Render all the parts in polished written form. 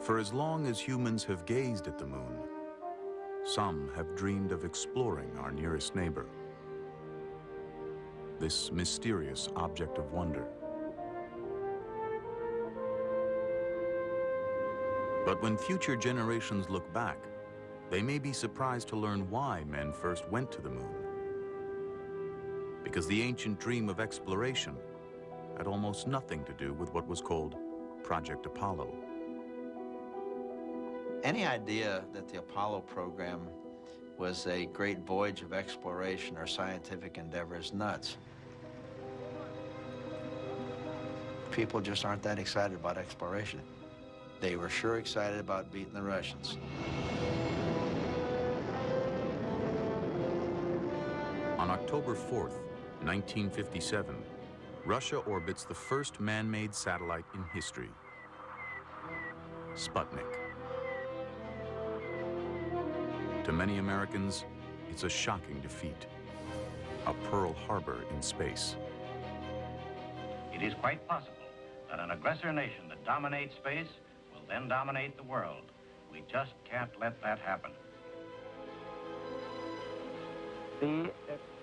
For as long as humans have gazed at the moon, some have dreamed of exploring our nearest neighbor, this mysterious object of wonder. But when future generations look back, they may be surprised to learn why men first went to the moon. Because the ancient dream of exploration had almost nothing to do with what was called Project Apollo. Any idea that the Apollo program was a great voyage of exploration or scientific endeavor is nuts. People just aren't that excited about exploration. They were sure excited about beating the Russians. On October 4th, 1957, Russia orbits the first man-made satellite in history, Sputnik. To many Americans, it's a shocking defeat, a Pearl Harbor in space. It is quite possible that an aggressor nation that dominates space will then dominate the world. We just can't let that happen. They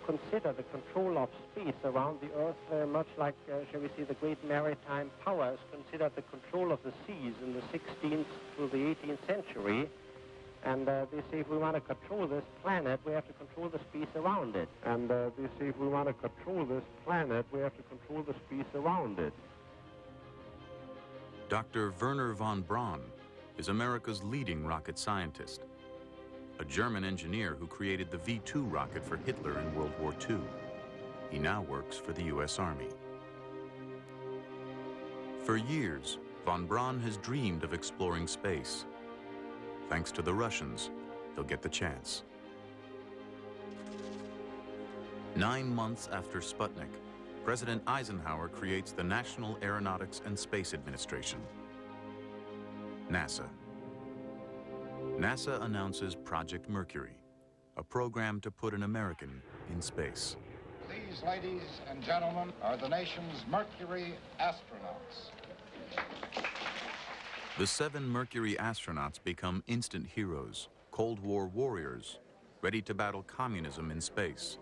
consider the control of space around the Earth very much like, shall we say, the great maritime powers considered the control of the seas in the 16th to the 18th century. And they say if we want to control this planet, we have to control the space around it. And they say if we want to control this planet, we have to control the space around it. Dr. Wernher von Braun is America's leading rocket scientist, a German engineer who created the V-2 rocket for Hitler in World War II. He now works for the U.S. Army. For years, von Braun has dreamed of exploring space. Thanks to the Russians, they'll get the chance. 9 months after Sputnik, President Eisenhower creates the National Aeronautics and Space Administration, NASA. NASA announces Project Mercury, a program to put an American in space. These, ladies and gentlemen, are the nation's Mercury astronauts. The 7 Mercury astronauts become instant heroes, Cold War warriors, ready to battle communism in space.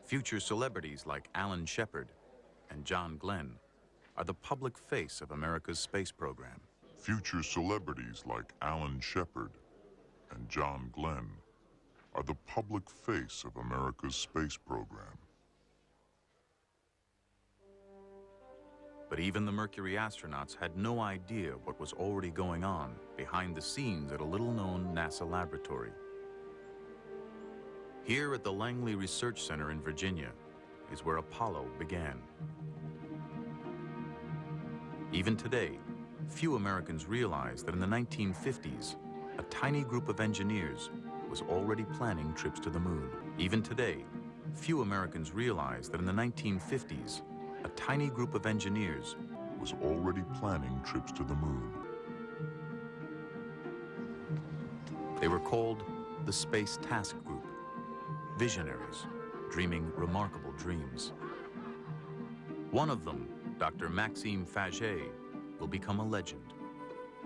Future celebrities like Alan Shepard and John Glenn are the public face of America's space program. Future celebrities like Alan Shepard and John Glenn are the public face of America's space program. But even the Mercury astronauts had no idea what was already going on behind the scenes at a little-known NASA laboratory. Here at the Langley Research Center in Virginia is where Apollo began. Even today, few Americans realize that in the 1950s, a tiny group of engineers was already planning trips to the moon. Even today, few Americans realize that in the 1950s, a tiny group of engineers was already planning trips to the moon. They were called the Space Task Group, visionaries dreaming remarkable dreams. One of them, Dr. Maxime Faget, will become a legend,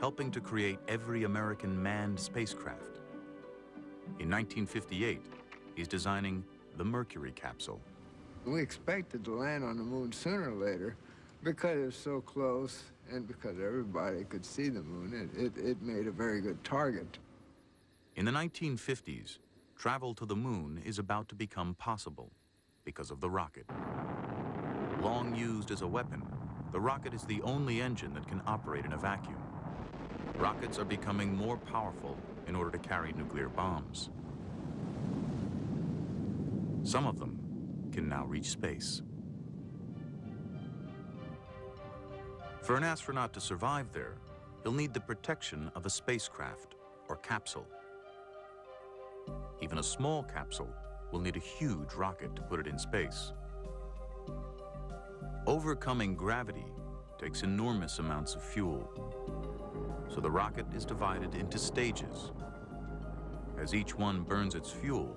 helping to create every American manned spacecraft. In 1958, he's designing the Mercury capsule. We expected to land on the moon sooner or later because it was so close and because everybody could see the moon. It made a very good target. In the 1950s, travel to the moon is about to become possible because of the rocket. Long used as a weapon, the rocket is the only engine that can operate in a vacuum. Rockets are becoming more powerful in order to carry nuclear bombs. Some of them can now reach space. For an astronaut to survive there, he'll need the protection of a spacecraft or capsule. Even a small capsule will need a huge rocket to put it in space. Overcoming gravity takes enormous amounts of fuel, so the rocket is divided into stages. As each one burns its fuel,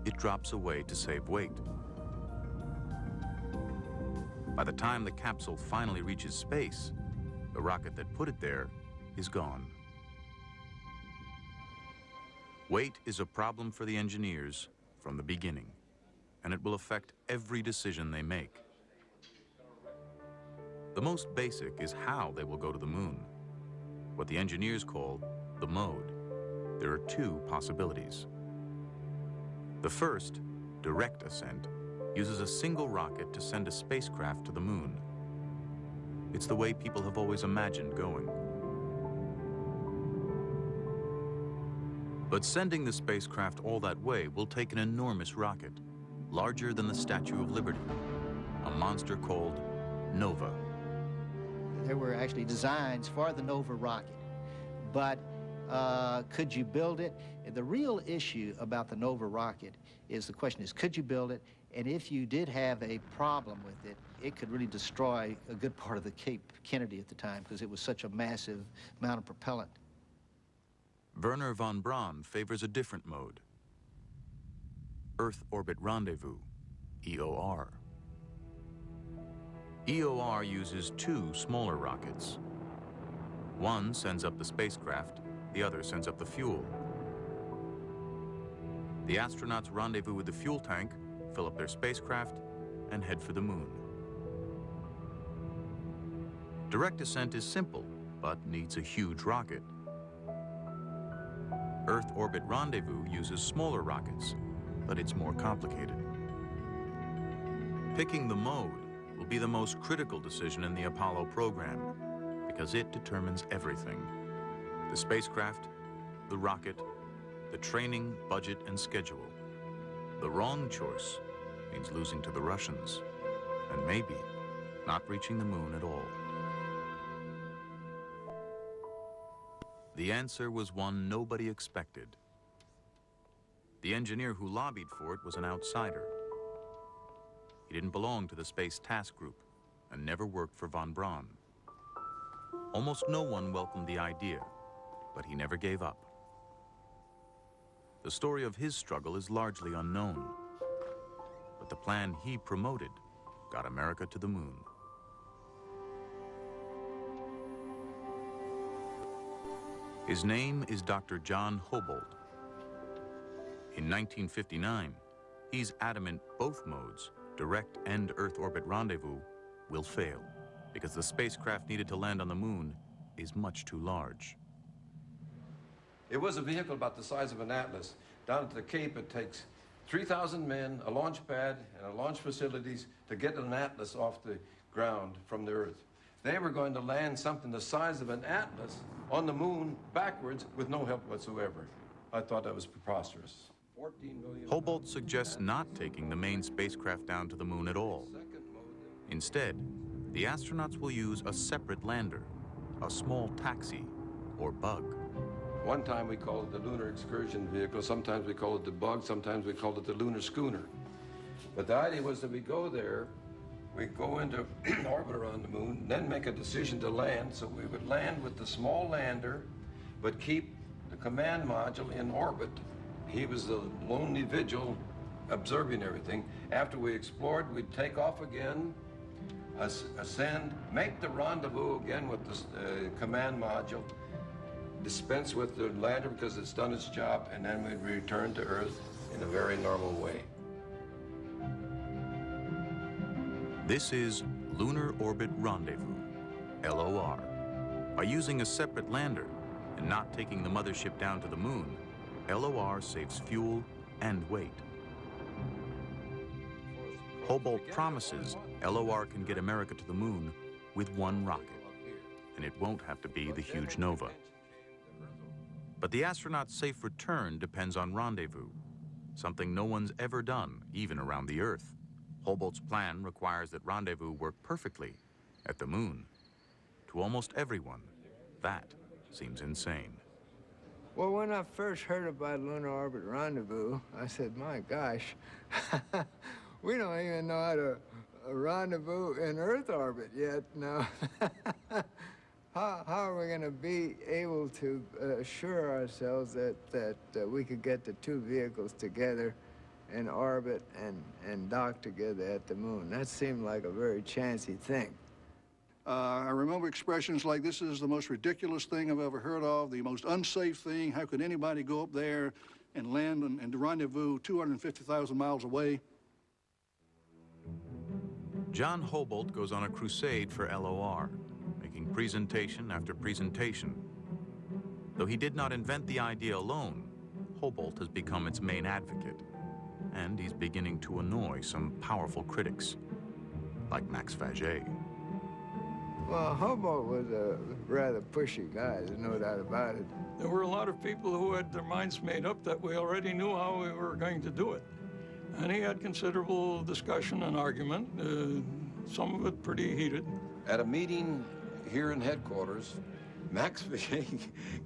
it drops away to save weight. By the time the capsule finally reaches space, the rocket that put it there is gone. Weight is a problem for the engineers from the beginning, and it will affect every decision they make. The most basic is how they will go to the moon, what the engineers call the mode. There are two possibilities. The first, direct ascent, uses a single rocket to send a spacecraft to the moon. It's the way people have always imagined going. But sending the spacecraft all that way will take an enormous rocket, larger than the Statue of Liberty, a monster called Nova. There were actually designs for the Nova rocket, but could you build it? The real issue about the Nova rocket is the question is, could you build it? And if you did have a problem with it, it could really destroy a good part of the Cape Kennedy at the time because it was such a massive amount of propellant. Wernher von Braun favors a different mode, Earth Orbit Rendezvous, EOR. EOR uses two smaller rockets. One sends up the spacecraft, the other sends up the fuel. The astronauts rendezvous with the fuel tank, fill up their spacecraft, and head for the moon. Direct ascent is simple, but needs a huge rocket. Earth Orbit Rendezvous uses smaller rockets, but it's more complicated. Picking the mode will be the most critical decision in the Apollo program because it determines everything. The spacecraft, the rocket, the training, budget, and schedule. The wrong choice means losing to the Russians, and maybe not reaching the moon at all. The answer was one nobody expected. The engineer who lobbied for it was an outsider. He didn't belong to the Space Task Group and never worked for von Braun. Almost no one welcomed the idea, but he never gave up. The story of his struggle is largely unknown, but the plan he promoted got America to the moon. His name is Dr. John Hobolt. In 1959, he's adamant both modes, direct and Earth Orbit Rendezvous, will fail because the spacecraft needed to land on the moon is much too large. It was a vehicle about the size of an Atlas. Down at the Cape, it takes 3,000 men, a launch pad, and a launch facilities to get an Atlas off the ground from the Earth. They were going to land something the size of an Atlas on the moon backwards with no help whatsoever. I thought that was preposterous. 14 million. Hobolt suggests not taking the main spacecraft down to the moon at all. Instead, the astronauts will use a separate lander, a small taxi or bug. One time we called it the Lunar Excursion Vehicle, sometimes we called it the bug, sometimes we called it the Lunar Schooner. But the idea was that we go there, we go into orbit around the moon, then make a decision to land, so we would land with the small lander, but keep the command module in orbit. He was the lonely vigil observing everything. After we explored, we'd take off again, ascend, make the rendezvous again with the command module, dispense with the lander because it's done its job, and then we'd return to Earth in a very normal way. This is Lunar Orbit Rendezvous, LOR. By using a separate lander and not taking the mothership down to the moon, LOR saves fuel and weight. Hobolt promises LOR can get America to the moon with one rocket, and it won't have to be the huge Nova. But the astronaut's safe return depends on rendezvous, something no one's ever done, even around the Earth. Hobolt's plan requires that rendezvous work perfectly at the moon. To almost everyone, that seems insane. Well, when I first heard about Lunar Orbit Rendezvous, I said, my gosh, we don't even know how to rendezvous in Earth orbit yet. Now, how are we going to be able to assure ourselves that we could get the two vehicles together in orbit and dock together at the moon? That seemed like a very chancy thing. I remember expressions like, this is the most ridiculous thing I've ever heard of, the most unsafe thing. How could anybody go up there and land in the Rendezvous 250,000 miles away. John Hobolt goes on a crusade for LOR, making presentation after presentation. Though he did not invent the idea alone, Hobolt has become its main advocate, and he's beginning to annoy some powerful critics, like Max Faget. Well, Hobolt was a rather pushy guy, there's no doubt about it. There were a lot of people who had their minds made up that we already knew how we were going to do it. And he had considerable discussion and argument, some of it pretty heated. At a meeting here in headquarters, Max Fischer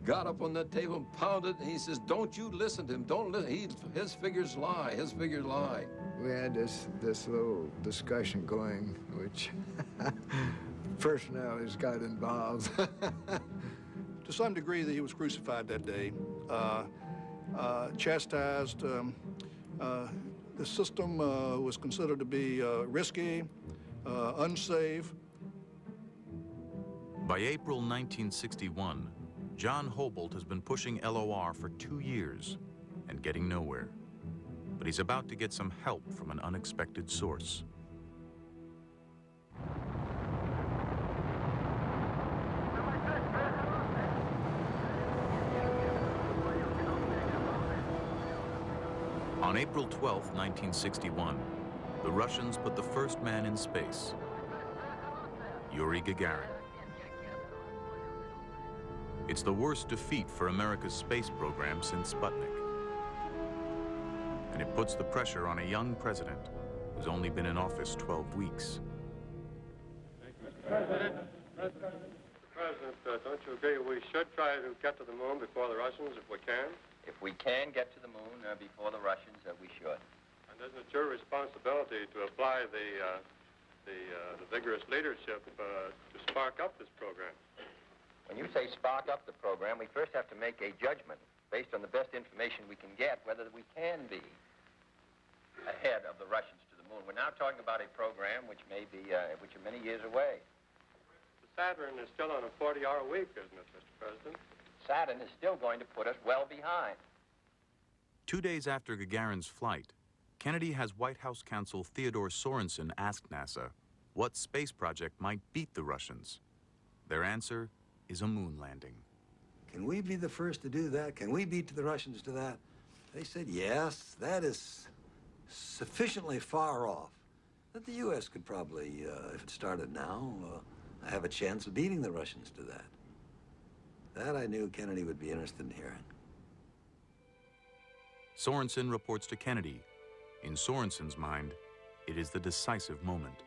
got up on that table and pounded, and he says, "Don't you listen to him, don't listen, his figures lie, his figures lie." We had this little discussion going, which personalities got involved. To some degree, that he was crucified that day, chastised. The system was considered to be risky, unsafe. By April 1961, John Hobolt has been pushing LOR for 2 years and getting nowhere. But he's about to get some help from an unexpected source. On April 12, 1961, the Russians put the first man in space, Yuri Gagarin. It's the worst defeat for America's space program since Sputnik. And it puts the pressure on a young president who's only been in office 12 weeks. President, don't you agree we should try to get to the moon before the Russians if we can? If we can get to the moon before the Russians, we should. And isn't it your responsibility to apply the vigorous leadership to spark up this program? When you say spark up the program, we first have to make a judgment based on the best information we can get whether we can be ahead of the Russians to the moon. We're now talking about a program which may be, which are many years away. The Saturn is still on a 40-hour week, isn't it, Mr. President? Saturn is still going to put us well behind. 2 days after Gagarin's flight, Kennedy has White House counsel Theodore Sorensen ask NASA what space project might beat the Russians. Their answer is a moon landing. Can we be the first to do that? Can we beat the Russians to that? They said, yes, that is sufficiently far off that the U.S. could probably, if it started now, have a chance of beating the Russians to that. That I knew Kennedy would be interested in hearing. Sorensen reports to Kennedy. In Sorensen's mind, it is the decisive moment.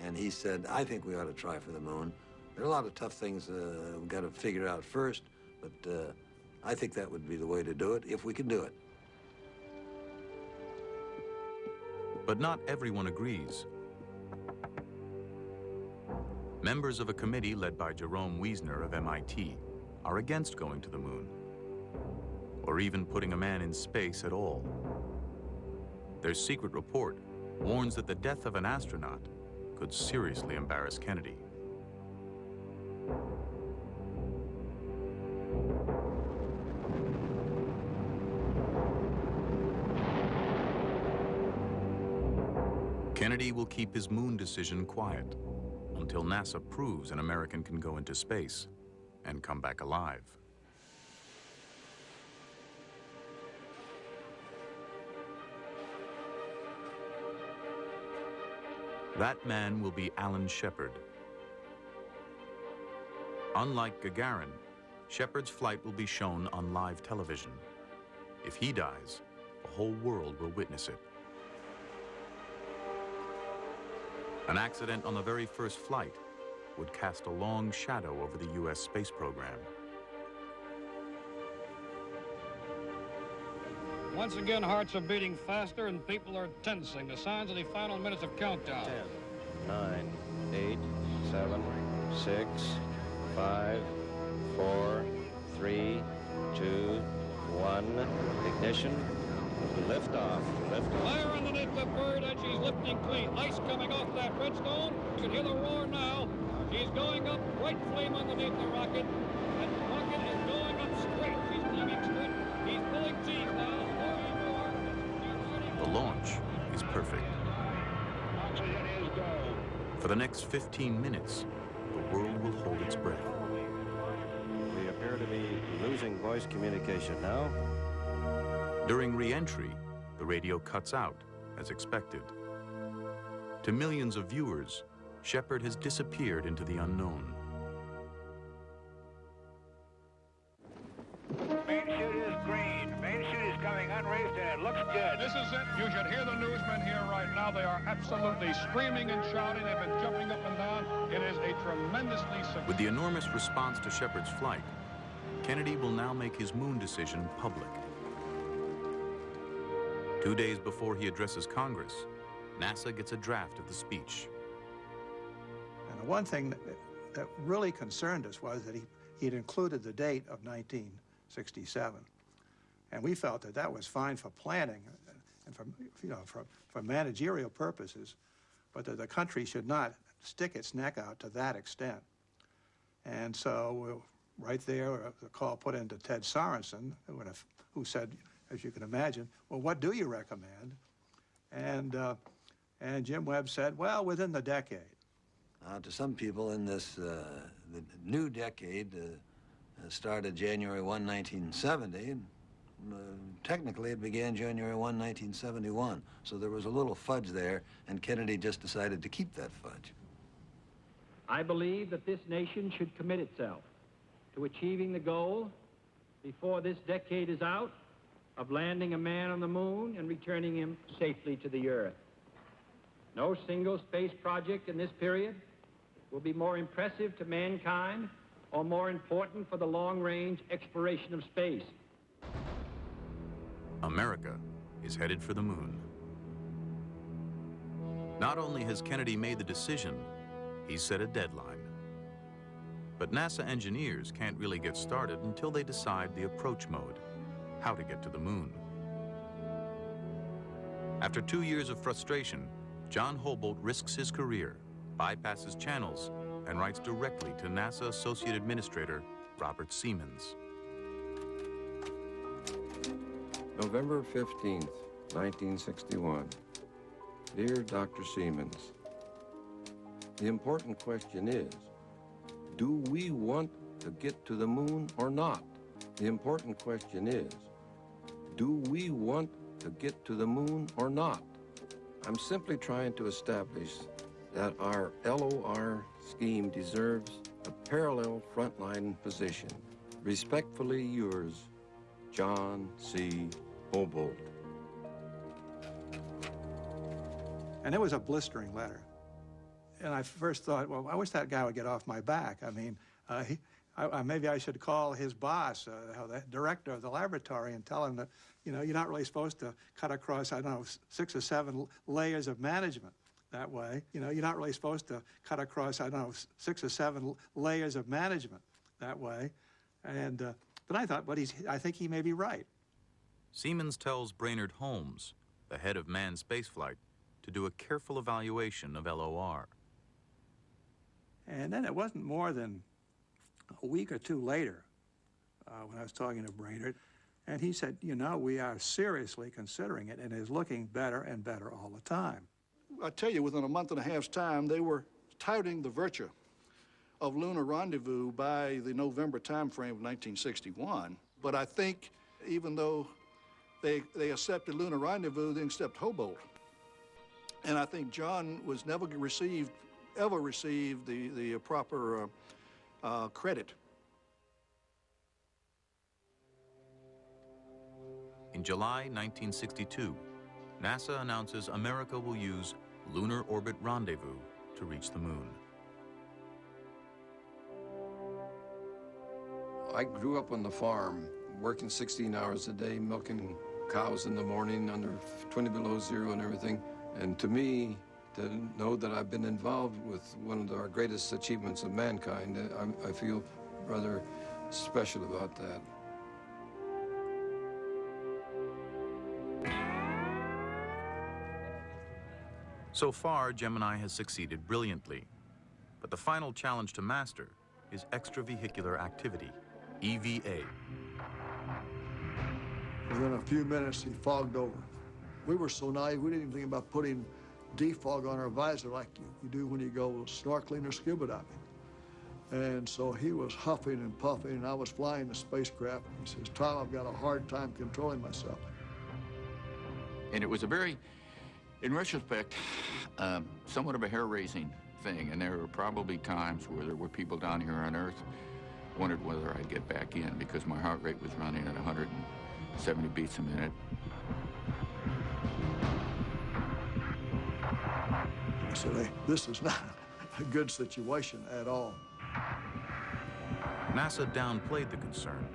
And he said, I think we ought to try for the moon. There are a lot of tough things we've got to figure out first, but I think that would be the way to do it, if we can do it. But not everyone agrees. Members of a committee led by Jerome Wiesner of MIT are against going to the moon, or even putting a man in space at all. Their secret report warns that the death of an astronaut could seriously embarrass Kennedy. Kennedy will keep his moon decision quiet until NASA proves an American can go into space and come back alive. That man will be Alan Shepard. Unlike Gagarin, Shepard's flight will be shown on live television. If he dies, the whole world will witness it. An accident on the very first flight would cast a long shadow over the U.S. space program. Once again, hearts are beating faster and people are tensing. The signs of the final minutes of countdown. 10, 9, 8, 7, 6, 5, 4, 3, 2, 1. Ignition. Lift off. Lift off. Fire underneath the bird, and she's lifting clean. Ice coming off that redstone. You can hear the roar now. She's going up, bright flame underneath the rocket. And the rocket is going up straight. She's climbing straight. He's pulling G. For the next 15 minutes, the world will hold its breath. We appear to be losing voice communication now. During re-entry, the radio cuts out, as expected. To millions of viewers, Shepard has disappeared into the unknown. Main chute is green. Main chute is coming unraised and it looks good. This is it. You should hear the newsmen here right now. They are absolutely screaming and shouting. They've been jumping up and down. It is a tremendously successful. With the enormous response to Shepard's flight, Kennedy will now make his moon decision public. 2 days before he addresses Congress, NASA gets a draft of the speech. And the one thing that really concerned us was that he'd included the date of 1967. And we felt that that was fine for planning and for managerial purposes, but that the country should not stick its neck out to that extent. And so right there, the call put into Ted Sorensen, who said, as you can imagine, well, what do you recommend? And Jim Webb said, well, within the decade. To some people in this the new decade started January 1, 1970. Technically, it began January 1, 1971. So there was a little fudge there, and Kennedy just decided to keep that fudge. I believe that this nation should commit itself to achieving the goal before this decade is out of landing a man on the moon and returning him safely to the Earth. No single space project in this period will be more impressive to mankind or more important for the long-range exploration of space. America is headed for the moon. Not only has Kennedy made the decision, he's set a deadline. But NASA engineers can't really get started until they decide the approach mode, how to get to the moon. After 2 years of frustration, John Hobolt risks his career, bypasses channels, and writes directly to NASA Associate Administrator Robert Siemens. November 15th, 1961. Dear Dr. Siemens, the important question is, do we want to get to the moon or not? The important question is, do we want to get to the moon or not? I'm simply trying to establish that our LOR scheme deserves a parallel frontline position. Respectfully yours, John C. Hobolt. And it was a blistering letter. And I first thought, well, I wish that guy would get off my back. I mean, maybe I should call his boss, the director of the laboratory, and tell him that, you know, you're not really supposed to cut across, I don't know, 6 or 7 layers of management that way. You know, you're not really supposed to cut across, I don't know, 6 or 7 layers of management that way. And, but I thought, I think he may be right. Siemens tells Brainerd Holmes, the head of manned spaceflight, to do a careful evaluation of LOR. And then it wasn't more than a week or 2 later when I was talking to Brainerd, and he said, you know, we are seriously considering it, and it is looking better and better all the time. I tell you, within a month and a half's time, they were touting the virtue of Lunar Rendezvous by the November timeframe of 1961. But I think even though they accepted Lunar Rendezvous, they didn't accept Hobolt. And I think John was never ever received the proper credit. In July 1962, NASA announces America will use Lunar Orbit Rendezvous to reach the moon. I grew up on the farm, working 16 hours a day, milking cows in the morning under 20 below zero and everything. And to me, to know that I've been involved with one of our greatest achievements of mankind, I feel rather special about that. So far, Gemini has succeeded brilliantly. But the final challenge to master is extravehicular activity, EVA. Within a few minutes, he fogged over. We were so naive, we didn't even think about putting defog on our visor like you do when you go snorkeling or scuba diving. And so he was huffing and puffing, and I was flying the spacecraft. He says, "Tom, I've got a hard time controlling myself." And it was a very, in retrospect, somewhat of a hair-raising thing. And there were probably times where there were people down here on Earth wondered whether I'd get back in because my heart rate was running at 170 beats a minute. I said, "Hey, this is not a good situation at all." NASA downplayed the concern,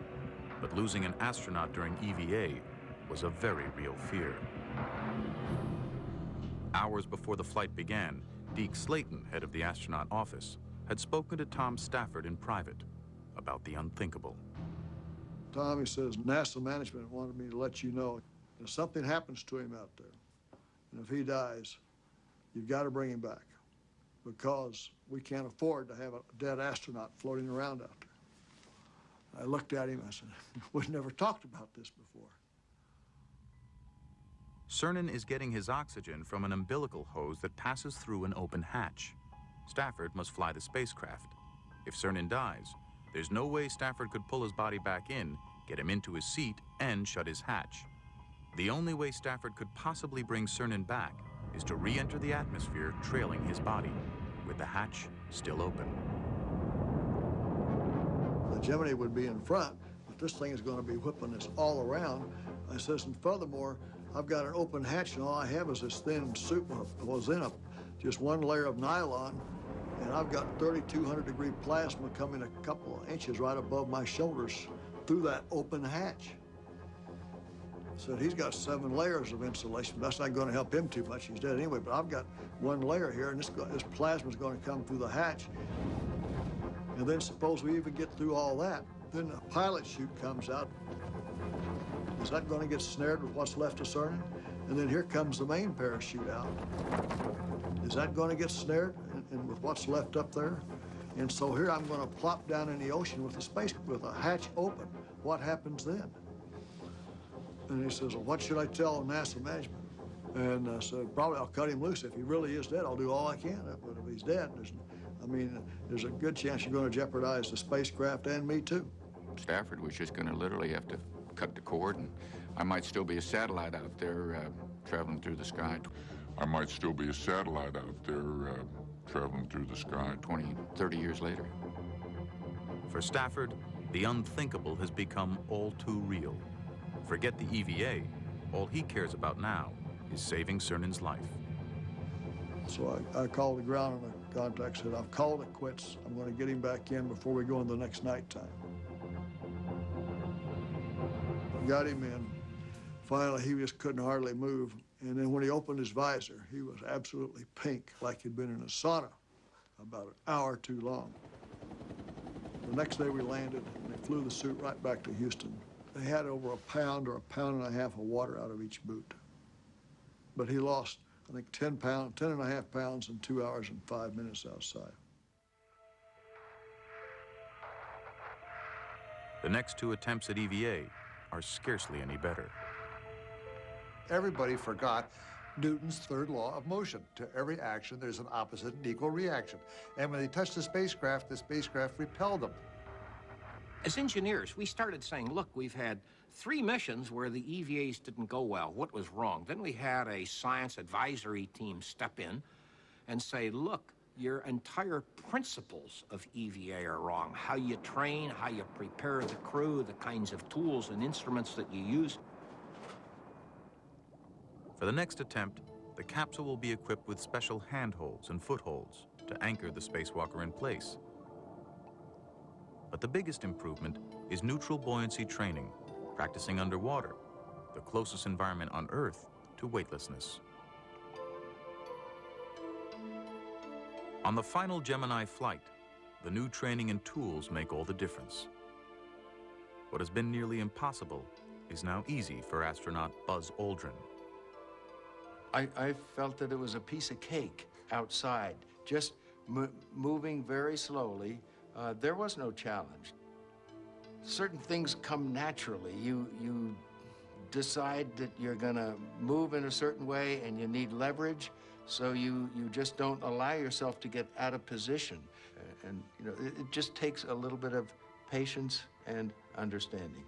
but losing an astronaut during EVA was a very real fear. Hours before the flight began, Deke Slayton, head of the astronaut office, had spoken to Tom Stafford in private about the unthinkable. Tom, he says, "NASA management wanted me to let you know if something happens to him out there, and if he dies, you've got to bring him back because we can't afford to have a dead astronaut floating around out there." I looked at him, I said, "We've never talked about this before." Cernan is getting his oxygen from an umbilical hose that passes through an open hatch. Stafford must fly the spacecraft. If Cernan dies, there's no way Stafford could pull his body back in, get him into his seat, and shut his hatch. The only way Stafford could possibly bring Cernan back is to re-enter the atmosphere trailing his body, with the hatch still open. The Gemini would be in front, but this thing is going to be whipping us all around. I says, and furthermore, I've got an open hatch, and all I have is this thin suit was in just one layer of nylon, and I've got 3,200-degree plasma coming a couple of inches right above my shoulders through that open hatch. So he's got 7 layers of insulation. That's not going to help him too much. He's dead anyway, but I've got 1 layer here, and this plasma is going to come through the hatch. And then suppose we even get through all that, then the pilot chute comes out. Is that going to get snared with what's left of Cernan? And then here comes the main parachute out. Is that going to get snared and with what's left up there? And so here I'm going to plop down in the ocean with a hatch open. What happens then? And he says, "Well, what should I tell NASA management?" And I said, "Probably I'll cut him loose. If he really is dead, I'll do all I can. But if he's dead, there's a good chance you're going to jeopardize the spacecraft and me too." Stafford was just going to literally have to cut the cord, and I might still be a satellite out there traveling through the sky. I might still be a satellite out there traveling through the sky 20, 30 years later. For Stafford, the unthinkable has become all too real. Forget the EVA. All he cares about now is saving Cernan's life. So I called the ground and the contact said, "I've called it quits. I'm going to get him back in before we go into the next nighttime." Got him in. Finally, he just couldn't hardly move. And then when he opened his visor, he was absolutely pink, like he'd been in a sauna about an hour too long. The next day we landed, and they flew the suit right back to Houston. They had over a pound or a pound and a half of water out of each boot. But he lost, I think, 10 and a half pounds in 2 hours and 5 minutes outside. The next 2 attempts at EVA are scarcely any better. Everybody forgot Newton's third law of motion. To every action, there's an opposite and equal reaction. And when they touched the spacecraft repelled them. As engineers, we started saying, look, we've had 3 missions where the EVAs didn't go well. What was wrong? Then we had a science advisory team step in and say, look, your entire principles of EVA are wrong. How you train, how you prepare the crew, the kinds of tools and instruments that you use. For the next attempt, the capsule will be equipped with special handholds and footholds to anchor the spacewalker in place. But the biggest improvement is neutral buoyancy training, practicing underwater, the closest environment on Earth to weightlessness. On the final Gemini flight, the new training and tools make all the difference. What has been nearly impossible is now easy for astronaut Buzz Aldrin. I felt that it was a piece of cake outside, just moving very slowly. There was no challenge. Certain things come naturally. You decide that you're going to move in a certain way and you need leverage, So you just don't allow yourself to get out of position. And you know, it just takes a little bit of patience and understanding.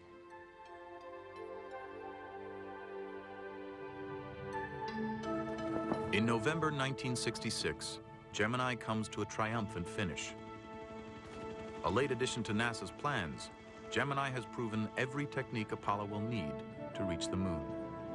In November 1966, Gemini comes to a triumphant finish. A late addition to NASA's plans, Gemini has proven every technique Apollo will need to reach the moon.